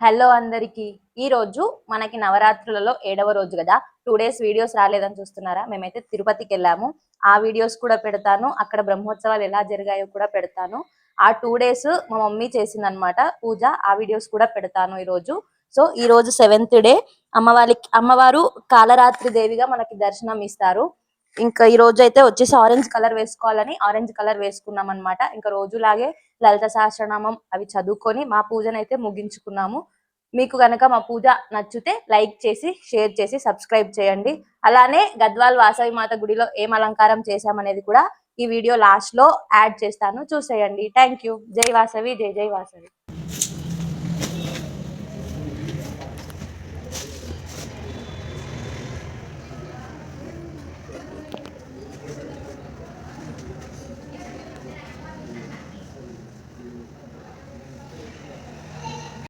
Hello అందరికి ఈ రోజు మనకి నవరాత్రులలో 7వ రోజు కదా. 2 డేస్ వీడియోస్ రాలేదని చూస్తున్నారా? మేమైతే తిరుపతికి వెళ్ళాము. ఆ వీడియోస్ కూడా పెడతాను. అక్కడ బ్రహ్మోత్సవాలు ఎలా జరిగాయో కూడా పెడతాను. ఆ 2 డేస్ మా మమ్మీ చేసిందనమాట పూజ. ఆ వీడియోస్ కూడా పెడతాను ఈ రోజు. సో ఈ రోజు 7th డే. అమ్మవారు కాలరాత్రి దేవిగా మనకి దర్శనం ఇస్తారు. ఇంకా ఈ రోజు అయితే వచ్చేసి ఆరెంజ్ కలర్ వేసుకోవాలని ఆరెంజ్ కలర్ వేసుకున్నాం అనమాట. ఇంకా రోజులాగే లలిత సహస్రనామం అవి చదువుకొని మా పూజనైతే ముగించుకున్నాము. మీకు గనక మా పూజ నచ్చితే లైక్ చేసి, షేర్ చేసి, సబ్స్క్రైబ్ చేయండి. అలానే గద్వాల్ వాసవి మాత గుడిలో ఏం అలంకారం చేశామనేది కూడా ఈ వీడియో లాస్ట్ లో యాడ్ చేస్తాను, చూసేయండి. Thank you. జై వాసవి, జై జై వాసవి.